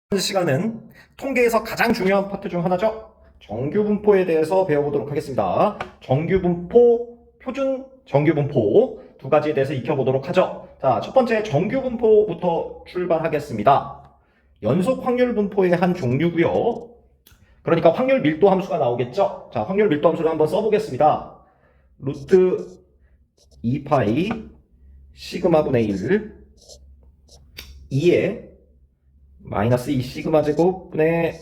이번 시간은 통계에서 가장 중요한 파트 중 하나죠. 정규분포에 대해서 배워보도록 하겠습니다. 정규분포, 표준 정규분포 두 가지에 대해서 익혀보도록 하죠. 자, 첫 번째 정규분포부터 출발하겠습니다. 연속 확률 분포의 한 종류고요. 그러니까 확률 밀도 함수가 나오겠죠. 자, 확률 밀도 함수를 한번 써보겠습니다. 루트 2파이 시그마분의 1 2에 마이너스 2 시그마 제곱분의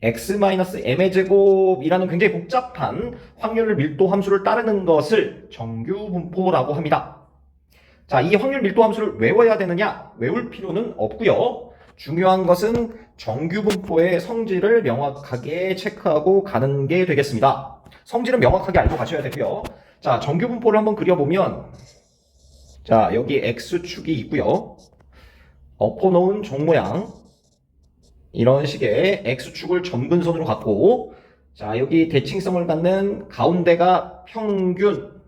x 마이너스 m의 제곱이라는 굉장히 복잡한 확률 밀도 함수를 따르는 것을 정규분포라고 합니다. 자, 이 확률 밀도 함수를 외워야 되느냐? 외울 필요는 없고요. 중요한 것은 정규분포의 성질을 명확하게 체크하고 가는 게 되겠습니다. 성질은 명확하게 알고 가셔야 되고요. 자, 정규분포를 한번 그려보면, 자, 여기 x축이 있고요. 엎어놓은 종 모양, 이런 식의 x축을 점근선으로 갖고, 자, 여기 대칭성을 갖는 가운데가 평균,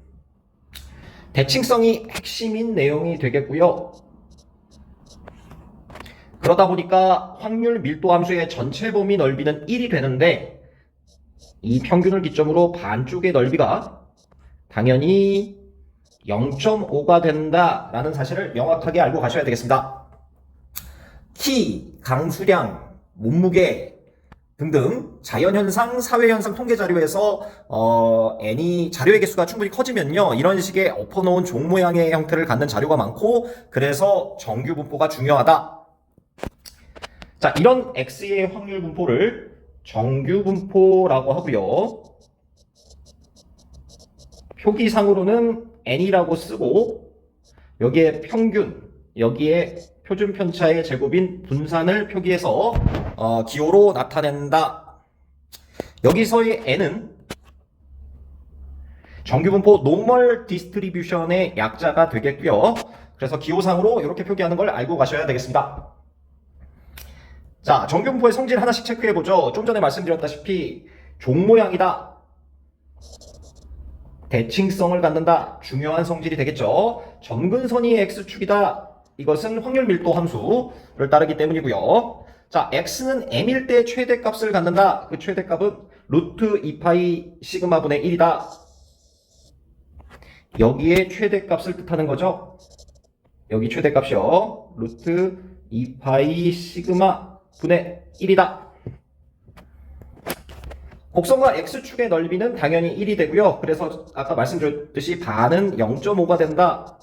대칭성이 핵심인 내용이 되겠고요. 그러다 보니까 확률 밀도 함수의 전체 범위 넓이는 1이 되는데, 이 평균을 기점으로 반쪽의 넓이가 당연히 0.5가 된다라는 사실을 명확하게 알고 가셔야 되겠습니다. 키, 강수량, 몸무게 등등 자연현상, 사회현상 통계 자료에서 n이 자료의 개수가 충분히 커지면요, 이런 식의 엎어놓은 종 모양의 형태를 갖는 자료가 많고, 그래서 정규분포가 중요하다. 자, 이런 x의 확률 분포를 정규분포라고 하고요. 표기상으로는 n이라고 쓰고, 여기에 평균, 여기에 표준 편차의 제곱인 분산을 표기해서 기호로 나타낸다. 여기서의 n은 정규분포 노멀 디스트리뷰션의 약자가 되겠고요. 그래서 기호상으로 이렇게 표기하는 걸 알고 가셔야 되겠습니다. 자, 정규분포의 성질 하나씩 체크해보죠. 좀 전에 말씀드렸다시피 종 모양이다, 대칭성을 갖는다, 중요한 성질이 되겠죠. 점근선이 x축이다, 이것은 확률 밀도 함수를 따르기 때문이고요. 자, x는 m일 때 최대값을 갖는다. 그 최대값은 루트 2파이 시그마분의 1이다. 여기에 최대값을 뜻하는 거죠. 여기 최대값이요. 루트 2파이 시그마분의 1이다. 곡선과 x축의 넓이는 당연히 1이 되고요. 그래서 아까 말씀드렸듯이 반은 0.5가 된다.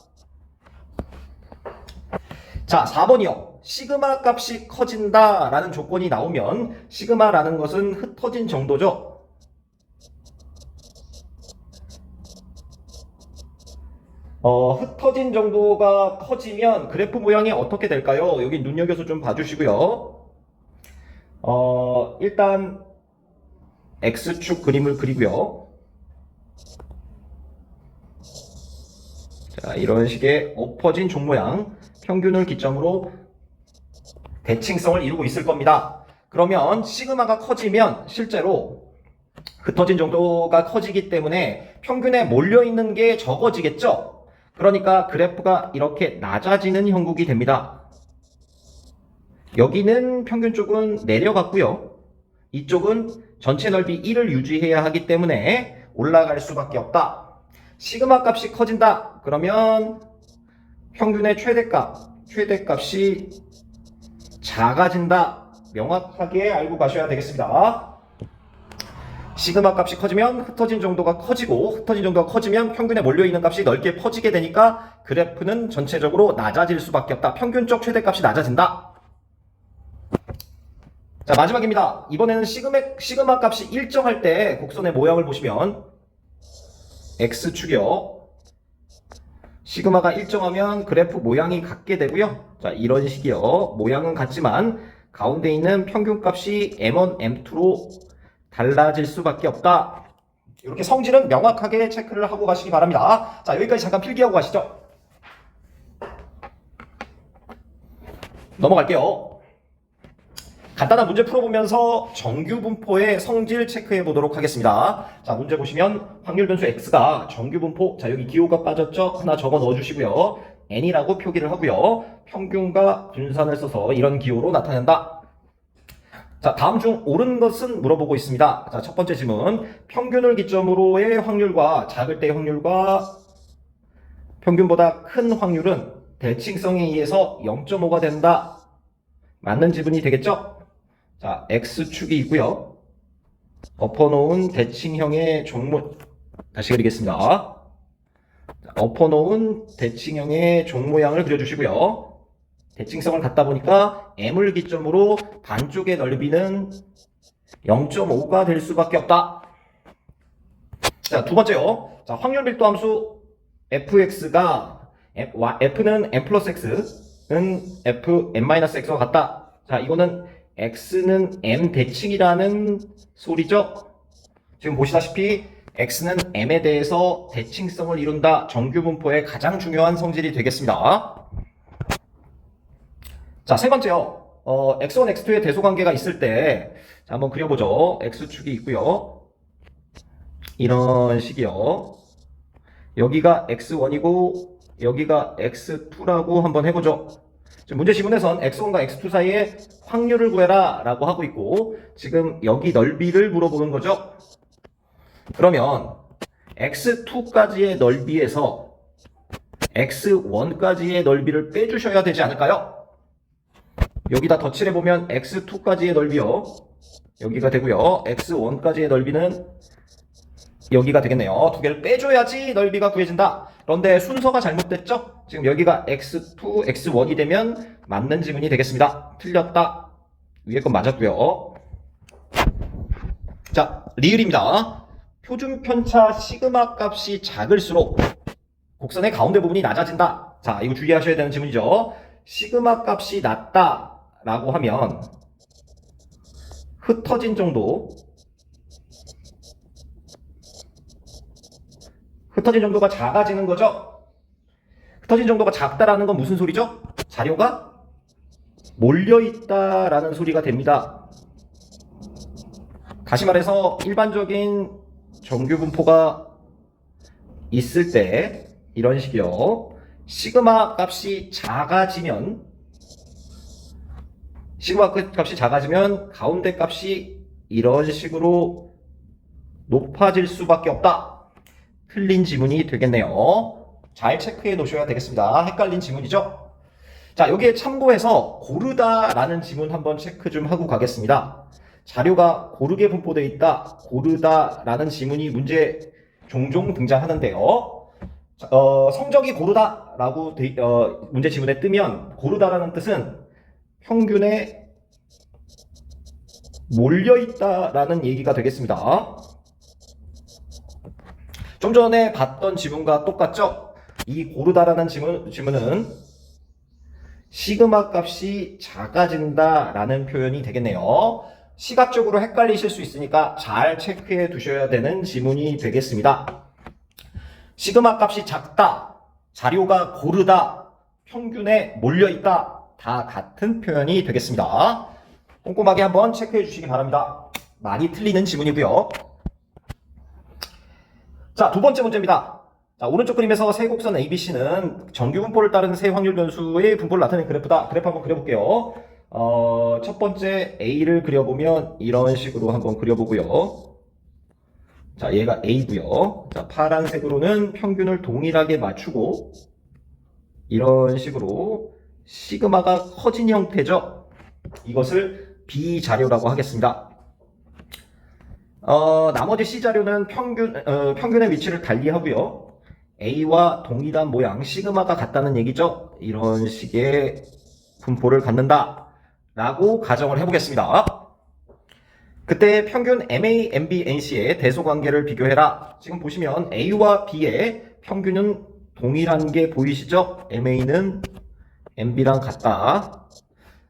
자, 4번이요. 시그마 값이 커진다 라는 조건이 나오면, 시그마라는 것은 흩어진 정도죠. 흩어진 정도가 커지면 그래프 모양이 어떻게 될까요? 여기 눈여겨서 좀 봐주시고요. 일단 x축 그림을 그리고요. 자, 이런 식의 엎어진 종 모양, 평균을 기점으로 대칭성을 이루고 있을 겁니다. 그러면 시그마가 커지면 실제로 흩어진 정도가 커지기 때문에 평균에 몰려있는 게 적어지겠죠? 그러니까 그래프가 이렇게 낮아지는 형국이 됩니다. 여기는 평균 쪽은 내려갔고요. 이쪽은 전체 넓이 1을 유지해야 하기 때문에 올라갈 수밖에 없다. 시그마 값이 커진다. 그러면 평균의 최대값이 작아진다. 명확하게 알고 가셔야 되겠습니다. 시그마 값이 커지면 흩어진 정도가 커지고, 흩어진 정도가 커지면 평균에 몰려있는 값이 넓게 퍼지게 되니까 그래프는 전체적으로 낮아질 수밖에 없다. 평균적 최대값이 낮아진다. 자, 마지막입니다. 이번에는 시그마 값이 일정할 때 곡선의 모양을 보시면, x축이요. 시그마가 일정하면 그래프 모양이 같게 되고요. 자, 이런 식이요. 모양은 같지만 가운데 있는 평균값이 m1, m2로 달라질 수밖에 없다. 이렇게 성질은 명확하게 체크를 하고 가시기 바랍니다. 자, 여기까지 잠깐 필기하고 가시죠. 넘어갈게요. 간단한 문제 풀어보면서 정규분포의 성질 체크해 보도록 하겠습니다. 자, 문제 보시면 확률 변수 x가 정규분포, 자, 여기 기호가 빠졌죠? 하나 적어 넣어 주시고요. n이라고 표기를 하고요. 평균과 분산을 써서 이런 기호로 나타낸다. 자, 다음 중 옳은 것은 물어보고 있습니다. 자, 첫 번째 질문. 평균을 기점으로의 확률과 작을 때의 확률과 평균보다 큰 확률은 대칭성에 의해서 0.5가 된다. 맞는 지문이 되겠죠? 자, X축이 있고요. 엎어놓은 대칭형의 종모, 다시 그리겠습니다. 엎어놓은 대칭형의 종 모양을 그려주시고요. 대칭성을 갖다 보니까 M을 기점으로 반쪽의 넓이는 0.5가 될 수밖에 없다. 자, 두 번째요. 자, 확률 밀도 함수 fx가 f는 m 플러스 x는 f m 마이너스 x와 같다. 자, 이거는 x는 m 대칭이라는 소리죠. 지금 보시다시피 x는 m에 대해서 대칭성을 이룬다. 정규 분포의 가장 중요한 성질이 되겠습니다. 자, 세 번째요. x1, x2의 대소관계가 있을 때, 자, 한번 그려보죠. x축이 있고요. 이런 식이요. 여기가 x1이고, 여기가 x2라고 한번 해보죠. 지금 문제 지문에선 x1과 x2 사이에 확률을 구해라 라고 하고 있고, 지금 여기 넓이를 물어보는 거죠. 그러면 x2까지의 넓이에서 x1까지의 넓이를 빼주셔야 되지 않을까요? 여기다 덧칠해보면 x2까지의 넓이요. 여기가 되고요. x1까지의 넓이는 여기가 되겠네요. 두 개를 빼줘야지 넓이가 구해진다. 그런데 순서가 잘못됐죠? 지금 여기가 x2, x1이 되면 맞는 지문이 되겠습니다. 틀렸다. 위에 건 맞았고요. 자, 리을입니다. 표준 편차 시그마 값이 작을수록 곡선의 가운데 부분이 낮아진다. 자, 이거 주의하셔야 되는 지문이죠. 시그마 값이 낮다 라고 하면 흩어진 정도가 작아지는 거죠. 흩어진 정도가 작다라는 건 무슨 소리죠? 자료가 몰려있다라는 소리가 됩니다. 다시 말해서 일반적인 정규 분포가 있을 때 이런 식이요. 시그마 값이 작아지면 가운데 값이 이런 식으로 높아질 수밖에 없다. 틀린 지문이 되겠네요. 잘 체크해 놓으셔야 되겠습니다. 헷갈린 지문이죠? 자, 여기에 참고해서 고르다라는 지문 한번 체크 좀 하고 가겠습니다. 자료가 고르게 분포되어 있다. 고르다라는 지문이 문제 종종 등장하는데요. 성적이 고르다라고 문제 지문에 뜨면 고르다라는 뜻은 평균에 몰려있다라는 얘기가 되겠습니다. 좀 전에 봤던 지문과 똑같죠? 이 고르다라는 지문은 시그마 값이 작아진다라는 표현이 되겠네요. 시각적으로 헷갈리실 수 있으니까 잘 체크해 두셔야 되는 지문이 되겠습니다. 시그마 값이 작다, 자료가 고르다, 평균에 몰려있다. 다 같은 표현이 되겠습니다. 꼼꼼하게 한번 체크해 주시기 바랍니다. 많이 틀리는 지문이고요. 자, 두 번째 문제입니다. 자, 오른쪽 그림에서 세 곡선 ABC는 정규 분포를 따른 세 확률 변수의 분포를 나타내는 그래프다. 그래프 한번 그려볼게요. 첫 번째 A를 그려보면 이런 식으로 한번 그려보고요. 자, 얘가 A고요. 자, 파란색으로는 평균을 동일하게 맞추고 이런 식으로 시그마가 커진 형태죠. 이것을 B 자료라고 하겠습니다. 나머지 C 자료는 평균의 위치를 달리 하고요. A와 동일한 모양 시그마가 같다는 얘기죠. 이런 식의 분포를 갖는다 라고 가정을 해보겠습니다. 그때 평균 MA, MB, NC의 대소관계를 비교해라. 지금 보시면 A와 B의 평균은 동일한 게 보이시죠? MA는 MB랑 같다.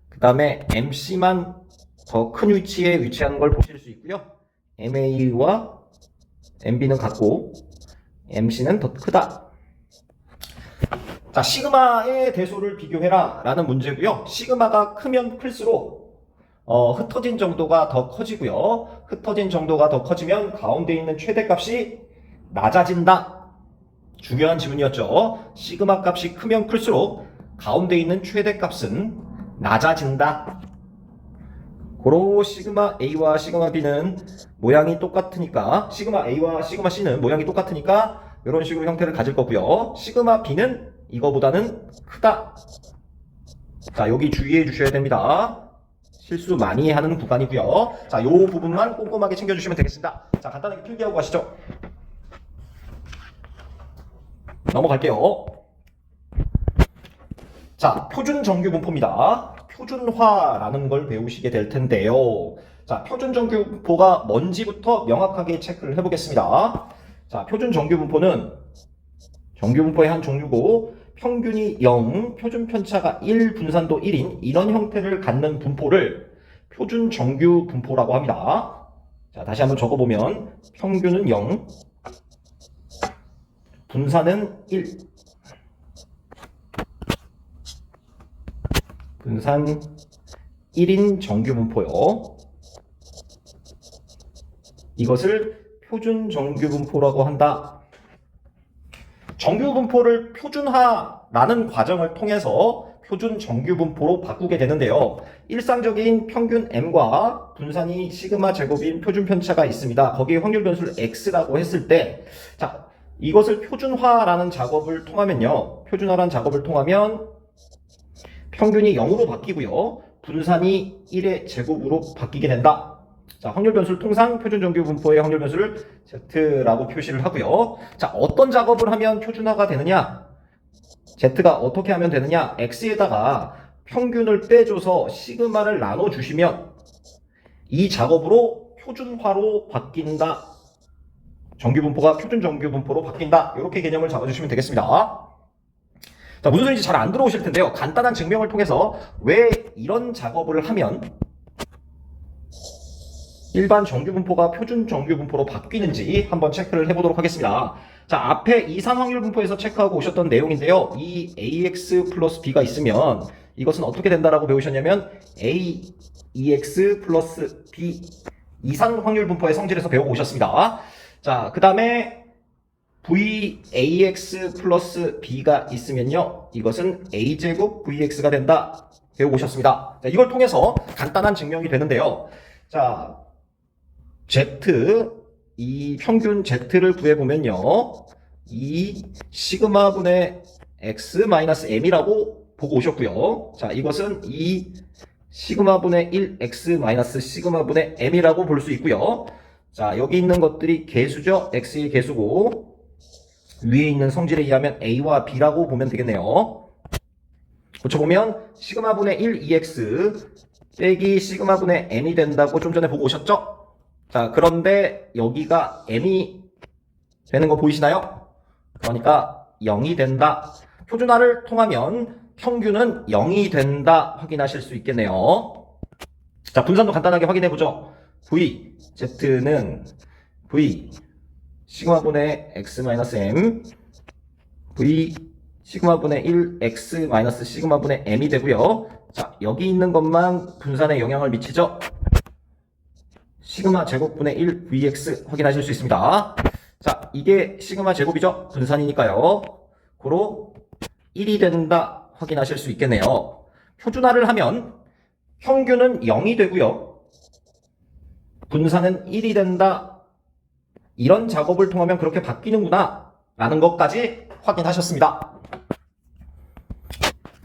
그 다음에 MC만 더 큰 위치에 위치하는 걸 보실 수 있고요. MA와 MB는 같고 MC는 더 크다. 자, 시그마의 대소를 비교해라 라는 문제고요. 시그마가 크면 클수록 흩어진 정도가 더 커지고요. 흩어진 정도가 더 커지면 가운데 있는 최대값이 낮아진다. 중요한 지문이었죠. 시그마 값이 크면 클수록 가운데 있는 최대값은 낮아진다. 고로 시그마 A와 시그마 B는 모양이 똑같으니까 시그마 A와 시그마 C는 모양이 똑같으니까 이런 식으로 형태를 가질 거고요. 시그마 B는 이거보다는 크다. 자, 여기 주의해 주셔야 됩니다. 실수 많이 하는 구간이고요. 자, 요 부분만 꼼꼼하게 챙겨주시면 되겠습니다. 자, 간단하게 필기하고 가시죠. 넘어갈게요. 자, 표준 정규 분포입니다. 표준화라는 걸 배우시게 될 텐데요. 자, 표준 정규 분포가 뭔지부터 명확하게 체크를 해보겠습니다. 자, 표준 정규 분포는 정규 분포의 한 종류고 평균이 0, 표준 편차가 1, 분산도 1인 이런 형태를 갖는 분포를 표준 정규 분포라고 합니다. 자, 다시 한번 적어보면 평균은 0, 분산은 1, 분산 1인 정규 분포요. 이것을 표준 정규 분포라고 한다. 정규 분포를 표준화라는 과정을 통해서 표준 정규 분포로 바꾸게 되는데요. 일상적인 평균 m과 분산이 시그마 제곱인 표준 편차가 있습니다. 거기에 확률 변수를 x라고 했을 때, 자, 이것을 표준화라는 작업을 통하면요. 표준화라는 작업을 통하면 평균이 0으로 바뀌고요. 분산이 1의 제곱으로 바뀌게 된다. 자, 확률 변수를 통상 표준 정규 분포의 확률 변수를 Z라고 표시를 하고요. 자, 어떤 작업을 하면 표준화가 되느냐? Z가 어떻게 하면 되느냐? X에다가 평균을 빼줘서 시그마를 나눠주시면 이 작업으로 표준화로 바뀐다. 정규 분포가 표준 정규 분포로 바뀐다. 이렇게 개념을 잡아주시면 되겠습니다. 자, 무슨 소리인지 잘 안 들어오실 텐데요. 간단한 증명을 통해서 왜 이런 작업을 하면 일반 정규 분포가 표준 정규 분포로 바뀌는지 한번 체크를 해보도록 하겠습니다. 자, 앞에 이산 확률 분포에서 체크하고 오셨던 내용인데요. 이 AX 플러스 B가 있으면 이것은 어떻게 된다라고 배우셨냐면 AEX 플러스 B 이산 확률 분포의 성질에서 배우고 오셨습니다. 자, 그 다음에 VAX 플러스 B가 있으면요. 이것은 A제곱 VX가 된다. 배우고 오셨습니다. 자, 이걸 통해서 간단한 증명이 되는데요. 자, Z, 이 평균 Z를 구해보면요. 이 시그마분의 X-M이라고 보고 오셨고요. 자, 이것은 이 시그마분의 1X- 시그마분의 M이라고 볼 수 있고요. 자, 여기 있는 것들이 개수죠. X의 개수고 위에 있는 성질에 의하면 A와 B라고 보면 되겠네요. 고쳐보면 시그마분의 1 2x 빼기 시그마분의 m이 된다고 좀 전에 보고 오셨죠? 자, 그런데 여기가 m이 되는 거 보이시나요? 그러니까 0이 된다. 표준화를 통하면 평균은 0이 된다 확인하실 수 있겠네요. 자, 분산도 간단하게 확인해보죠. V, Z는 V 시그마분의 x-m V 시그마분의 1 x 시그마분의 m이 되고요. 자, 여기 있는 것만 분산에 영향을 미치죠. 시그마 제곱분의 1 vx 확인하실 수 있습니다. 자, 이게 시그마 제곱이죠. 분산이니까요. 고로 1이 된다 확인하실 수 있겠네요. 표준화를 하면 평균은 0이 되고요. 분산은 1이 된다. 이런 작업을 통하면 그렇게 바뀌는구나 라는 것까지 확인하셨습니다.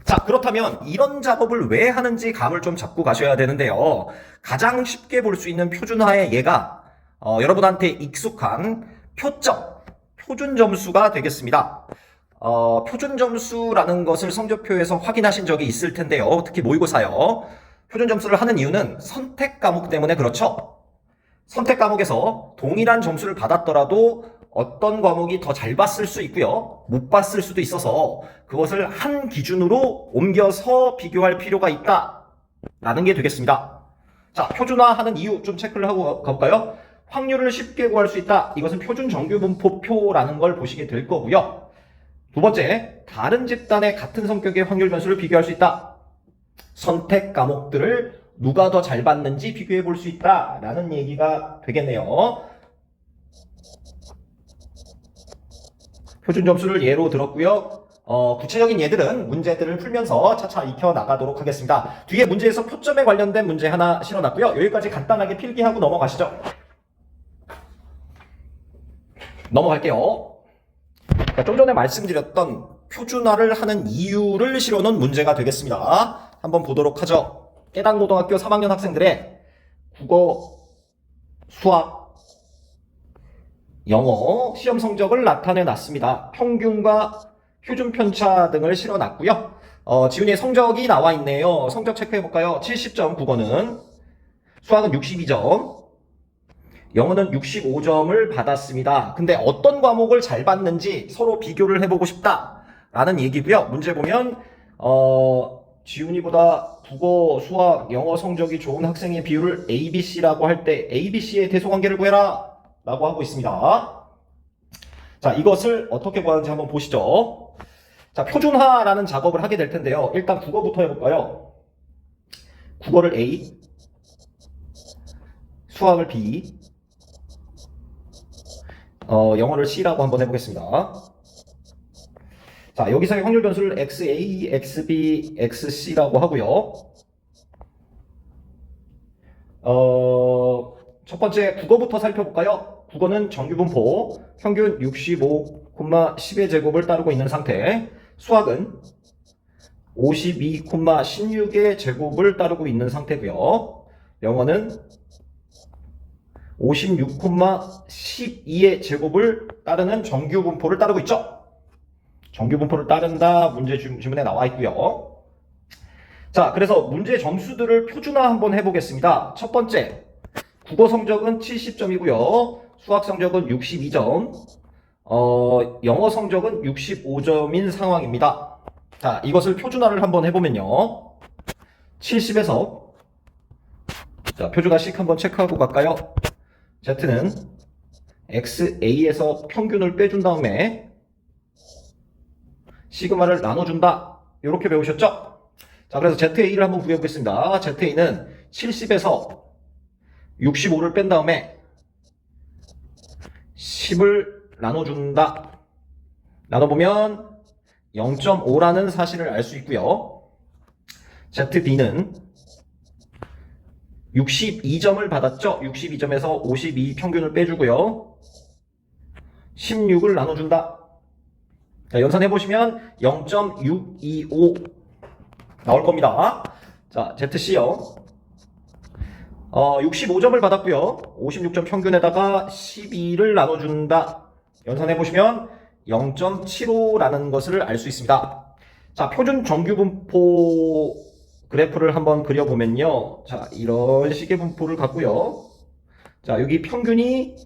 자, 그렇다면 이런 작업을 왜 하는지 감을 좀 잡고 가셔야 되는데요. 가장 쉽게 볼 수 있는 표준화의 예가 여러분한테 익숙한 표점, 표준 점수가 되겠습니다. 표준 점수라는 것을 성적표에서 확인하신 적이 있을 텐데요. 특히 모의고사요. 표준 점수를 하는 이유는 선택 과목 때문에 그렇죠. 선택 과목에서 동일한 점수를 받았더라도 어떤 과목이 더 잘 봤을 수 있고요. 못 봤을 수도 있어서 그것을 한 기준으로 옮겨서 비교할 필요가 있다 라는 게 되겠습니다. 자, 표준화하는 이유 좀 체크를 하고 가볼까요? 확률을 쉽게 구할 수 있다. 이것은 표준 정규 분포표라는 걸 보시게 될 거고요. 두 번째, 다른 집단의 같은 성격의 확률 변수를 비교할 수 있다. 선택 과목들을 누가 더 잘 봤는지 비교해 볼 수 있다 라는 얘기가 되겠네요. 표준 점수를 예로 들었고요. 구체적인 예들은 문제들을 풀면서 차차 익혀 나가도록 하겠습니다. 뒤에 문제에서 표점에 관련된 문제 하나 실어놨고요. 여기까지 간단하게 필기하고 넘어가시죠. 넘어갈게요. 자, 좀 전에 말씀드렸던 표준화를 하는 이유를 실어놓은 문제가 되겠습니다. 한번 보도록 하죠. 깨당고등학교 3학년 학생들의 국어, 수학, 영어 시험 성적을 나타내 놨습니다. 평균과 표준 편차 등을 실어놨고요. 지훈이의 성적이 나와 있네요. 성적 체크해볼까요? 70점 국어는, 수학은 62점, 영어는 65점을 받았습니다. 근데 어떤 과목을 잘 봤는지 서로 비교를 해보고 싶다라는 얘기고요. 문제 보면 지훈이보다 국어, 수학, 영어 성적이 좋은 학생의 비율을 ABC라고 할 때 ABC의 대소관계를 구해라 라고 하고 있습니다. 자, 이것을 어떻게 구하는지 한번 보시죠. 자, 표준화라는 작업을 하게 될 텐데요. 일단 국어부터 해볼까요? 국어를 A, 수학을 B, 영어를 C라고 한번 해보겠습니다. 자, 여기서의 확률 변수를 XA, XB, XC라고 하고요. 첫 번째 국어부터 살펴볼까요? 국어는 정규분포 평균 65,10의 제곱을 따르고 있는 상태. 수학은 52,16의 제곱을 따르고 있는 상태고요. 영어는 56,12의 제곱을 따르는 정규분포를 따르고 있죠. 정규분포를 따른다 문제 지문에 나와 있고요. 자, 그래서 문제 점수들을 표준화 한번 해보겠습니다. 첫 번째, 국어 성적은 70점이고요. 수학 성적은 62점, 영어 성적은 65점인 상황입니다. 자, 이것을 표준화를 한번 해보면요. 70에서, 자, 표준화식 한번 체크하고 갈까요? Z는 XA에서 평균을 빼준 다음에 시그마를 나눠준다. 이렇게 배우셨죠? 자, 그래서 ZA를 한번 구해보겠습니다. ZA는 70에서 65를 뺀 다음에 10을 나눠준다. 나눠보면 0.5라는 사실을 알 수 있고요. ZB는 62점을 받았죠? 62점에서 52 평균을 빼주고요. 16을 나눠준다. 자, 연산해보시면 0.625 나올 겁니다. 자, ZC요. 65점을 받았고요. 56점 평균에다가 12를 나눠준다. 연산해보시면 0.75라는 것을 알 수 있습니다. 자, 표준 정규분포 그래프를 한번 그려보면요. 자, 이런 식의 분포를 갖고요. 자, 여기 평균이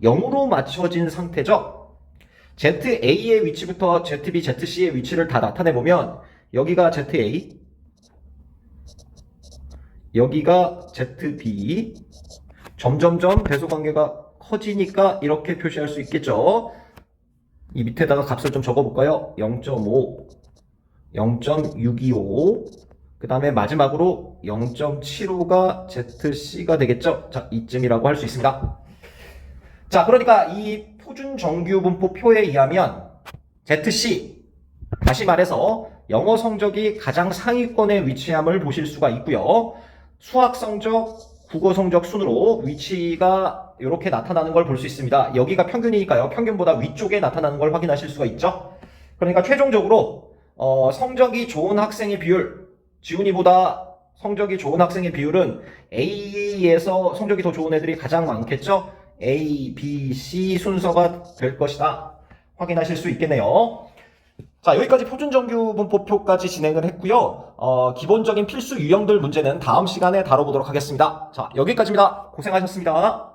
0으로 맞춰진 상태죠. ZA의 위치부터 ZB, ZC의 위치를 다 나타내보면 여기가 ZA, 여기가 ZB, 점점점 배수관계가 커지니까 이렇게 표시할 수 있겠죠. 이 밑에다가 값을 좀 적어볼까요? 0.5, 0.625, 그 다음에 마지막으로 0.75가 ZC가 되겠죠. 자, 이쯤이라고 할 수 있습니다. 자, 그러니까 이 표준 정규분포 표에 의하면 ZC, 다시 말해서 영어 성적이 가장 상위권에 위치함을 보실 수가 있고요. 수학 성적, 국어 성적 순으로 위치가 이렇게 나타나는 걸 볼 수 있습니다. 여기가 평균이니까요. 평균보다 위쪽에 나타나는 걸 확인하실 수가 있죠. 그러니까 최종적으로 성적이 좋은 학생의 비율, 지훈이보다 성적이 좋은 학생의 비율은 A에서 성적이 더 좋은 애들이 가장 많겠죠. A, B, C 순서가 될 것이다. 확인하실 수 있겠네요. 자, 여기까지 표준정규분포표까지 진행을 했고요. 기본적인 필수 유형들 문제는 다음 시간에 다뤄보도록 하겠습니다. 자, 여기까지입니다. 고생하셨습니다.